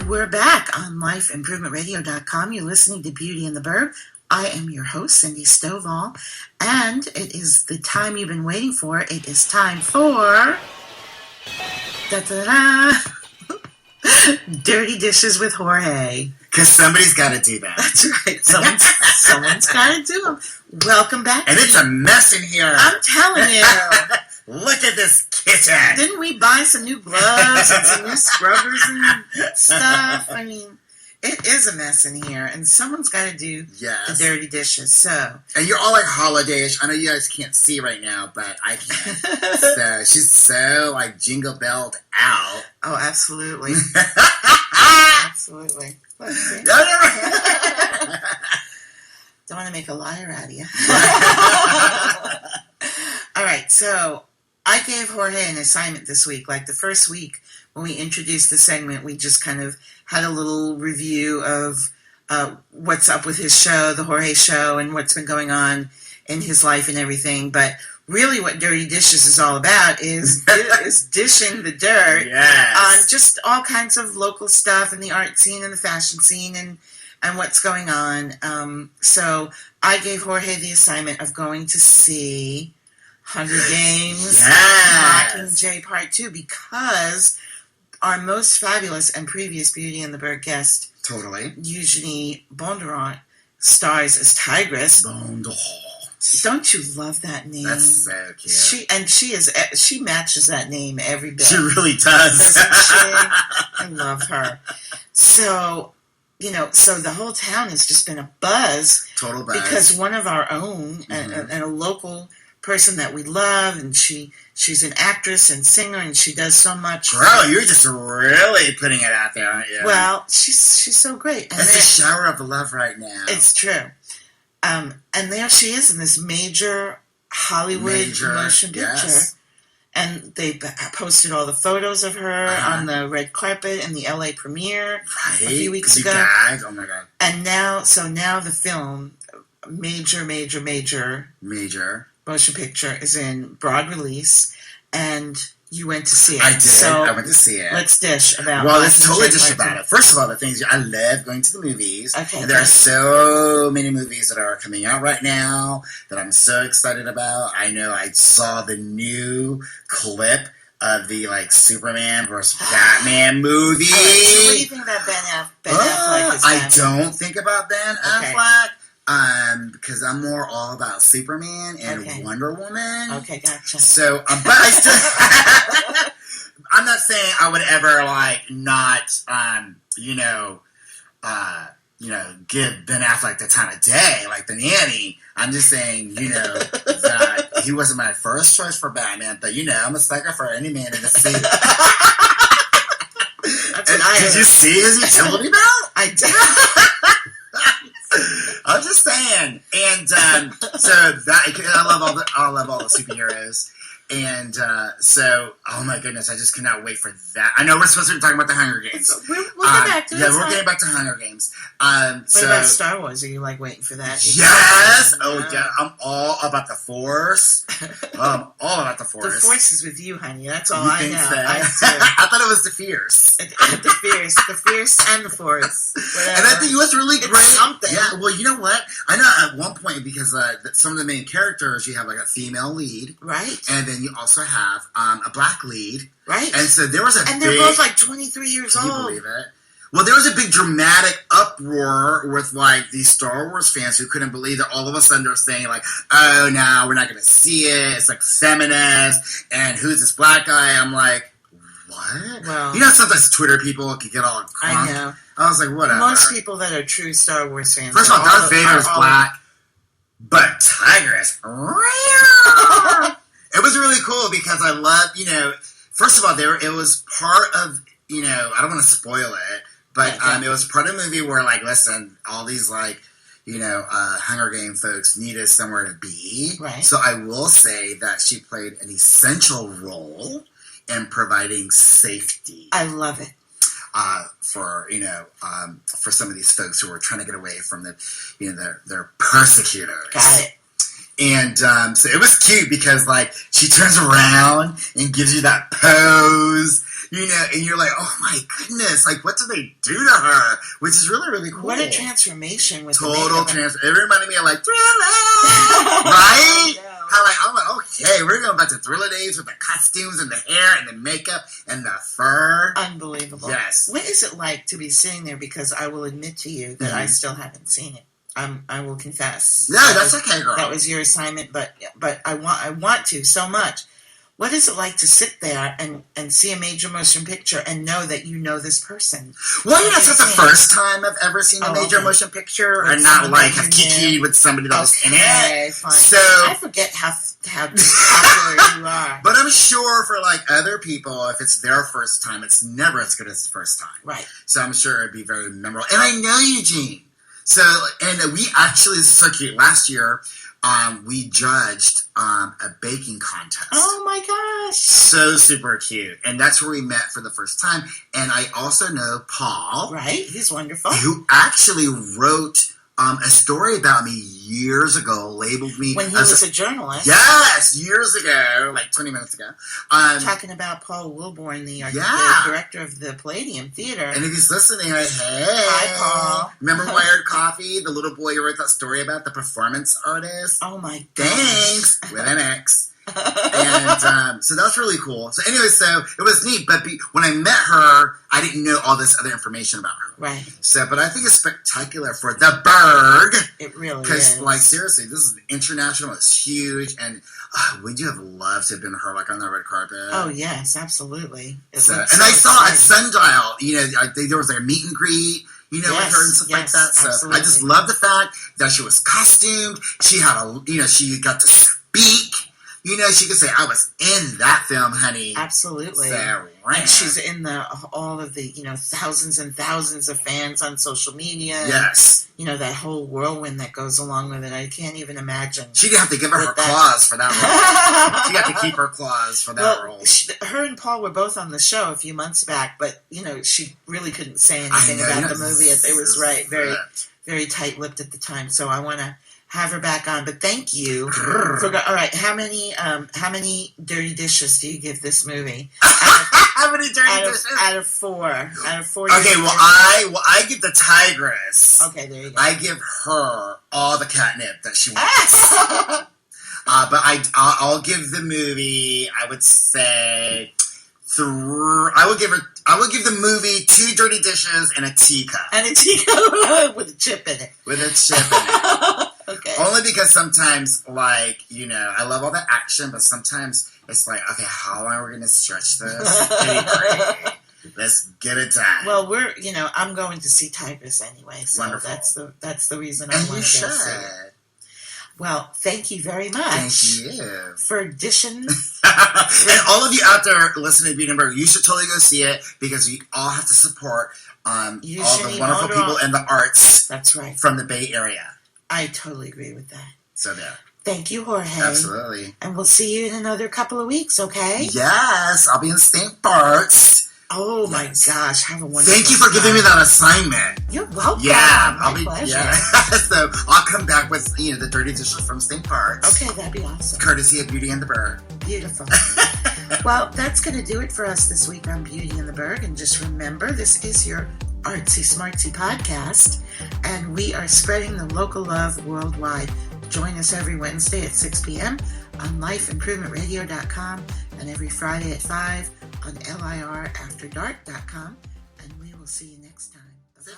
We're back on LifeImprovementRadio.com. You're listening to Beauty and the Burb. I am your host, Cindy Stovall, and it is the time you've been waiting for. It is time for Dirty Dishes with Jorge. Because somebody's got to do that. That's right. Someone's got to do them. Welcome back. And it's a mess in here. I'm telling you. Look at this kitchen. Didn't we buy some new gloves and some new scrubbers and stuff? I mean, it is a mess in here, and someone's got to do the dirty dishes. So, and you're all like holiday-ish. I know you guys can't see right now, but I can. So she's so like jingle belled out. Oh, absolutely, absolutely. Let's see. Don't want to make a liar out of you. All right, so I gave Jorge an assignment this week. Like the first week when we introduced the segment, we just kind of had a little review of what's up with his show, the Jorge Show, and what's been going on in his life and everything. But really what Dirty Dishes is all about is dishing the dirt on just all kinds of local stuff in the art scene and the fashion scene and what's going on. So I gave Jorge the assignment of going to see Hunger Games, Mockingjay Part 2, because our most fabulous and previous Beauty and the Bird guest, Eugenie Bondurant, stars as Tigress. Don't you love that name? That's so cute. She matches that name every bit. She really does. Doesn't she? I love her. So, so the whole town has just been a buzz. Total buzz. Because one of our own and a local person that we love, and she's an actress and singer, and she does so much. Girl, you're just really putting it out there, aren't you? Well, she's so great. And it's a shower of love right now. It's true. And there she is in this major Hollywood motion picture. Yes. And they posted all the photos of her on the red carpet in the LA premiere a few weeks ago. Gagged? Oh my God. And now the film, major motion picture, is in broad release, and you went to see it. I did. So I went to see it. Let's dish about it. Well, let's totally dish about it. First of all, the things I love going to the movies. Okay. And there are so many movies that are coming out right now that I'm so excited about. I know I saw the new clip of the Superman versus Batman movie. Right, so what do you think about Ben Affleck? I don't think about Ben Affleck. Because I'm more all about Superman and Wonder Woman. Okay, gotcha. So, but I still, I'm not saying I would ever not, give Ben Affleck the time of day like the nanny. I'm just saying, that he wasn't my first choice for Batman, but I'm a sucker for any man in the suit. Did you see his utility belt? I did. I'm just saying, and so that I love all the superheroes, and so oh my goodness, I just cannot wait for that. I know we're supposed to be talking about the Hunger Games. We'll get back to it. Yeah, we're getting back to Hunger Games. What about Star Wars? Are you waiting for that? Yes. Yeah. I'm all about the Force. I'm all about the Force. The Force is with you, honey. That's all I know. I thought it was the Fierce. The Fierce, and the Force. Whatever. And I think it was really great. Something. Yeah. Well, you know what? I know at one point because some of the main characters, you have a female lead, right, and then you also have a black lead, right. And so there was and they're both 23 years old. Can you believe it? Well, there was a big dramatic uproar with these Star Wars fans who couldn't believe that all of a sudden they're saying oh no, we're not going to see it. It's feminist, and who's this black guy? I'm like, what? Well, sometimes Twitter people can get all crunk. I know. I was like, whatever. Most people that are true Star Wars fans. First of all, Darth Vader is black, but Tigress. It was really cool because I love, first of all, it was part of, I don't want to spoil it, but it was part of the movie where, listen, all these, Hunger Game folks needed somewhere to be. Right. So I will say that she played an essential role in providing safety. I love it. For some of these folks who were trying to get away from their persecutors. Got it. And so it was cute because she turns around and gives you that pose, and you're like, oh my goodness, like what did they do to her? Which is really, really cool. What a transformation with total transformation. It reminded me of like Thriller, right? How like I'm like, okay, we're going back to Thriller days with the costumes and the hair and the makeup and the fur. Unbelievable. Yes. What is it like to be sitting there? Because I will admit to you that I still haven't seen it. I will confess. No, that's okay, girl. That was your assignment, but I want to so much. What is it like to sit there and see a major motion picture and know that you know this person? Well, it's not the first time I've ever seen a major motion picture, or not like have kikied with somebody that was in it. Fine. So I forget how popular you are. But I'm sure for like other people, if it's their first time, it's never as good as the first time. Right. So I'm sure it'd be very memorable. And I know Eugene. So, and we actually, this is so cute. Last year, we judged a baking contest. Oh my gosh. So super cute. And that's where we met for the first time. And I also know Paul. Right. He's wonderful. Who actually wrote a story about me years ago, labeled me when he was a journalist. Yes, years ago, like 20 minutes ago. Talking about Paul Wilborn, the director of the Palladium Theater. And if he's listening, like, hey. Hi, Paul. Remember Wired Coffee, the little boy who wrote that story about the performance artist? Oh my gosh. Thanks, with an X. And so that was really cool. So anyway, so it was neat. But when I met her, I didn't know all this other information about her. Right. So, but I think it's spectacular for the Berg. It really is. Because, like, seriously, this is international. It's huge, and would you have loved to have been her, like, on the red carpet? Oh yes, absolutely. I saw at Sundial, there was like a meet and greet. With her and stuff like that. So absolutely. I just love the fact that she was costumed. She had she got to speak. She could say, I was in that film, honey. Absolutely. So, and she's in all of the, thousands and thousands of fans on social media. Yes. That whole whirlwind that goes along with it. I can't even imagine. She didn't have to give her claws for that role. She got to keep her claws for that role. Her and Paul were both on the show a few months back, but, she really couldn't say anything about the movie. It was very, very tight-lipped at the time. So I want to have her back on, but thank you. All right, how many dirty dishes do you give this movie? How many dirty dishes? Out of 4. Out of 4. Okay, I give the tigress. Okay, there you go. I give her all the catnip that she wants. But I'll give the movie, I would say, I will give the movie 2 dirty dishes and a teacup. And a teacup with a chip in it. With a chip in it. Okay. Only because sometimes, I love all the action, but sometimes it's like, okay, how long are we going to stretch this? Let's get it done. Well, I'm going to see Tigress anyway, so wonderful. that's the reason I and want you to should. see it. Well, thank you very much. Thank you. For dishing. And all of you out there listening to Beatenberg, you should totally go see it, because we all have to support all the wonderful people in the arts. That's right. From the Bay Area. I totally agree with that. So there. Thank you, Jorge. Absolutely. And we'll see you in another couple of weeks, okay? Yes, I'll be in St. Bart's. Oh my gosh, have a wonderful Thank you for giving me that assignment. You're welcome. Yeah, My pleasure. Yeah. So I'll come back with the dirty dishes from St. Bart's. Okay, that'd be awesome. Courtesy of Beauty and the Berg. Beautiful. Well, that's going to do it for us this week on Beauty and the Berg. And just remember, this is your artsy smartsy podcast, and we are spreading the local love worldwide. Join us every Wednesday at 6 p.m. on lifeimprovementradio.com and every Friday at 5 on lirafterdark.com, and we will see you next time. Bye-bye.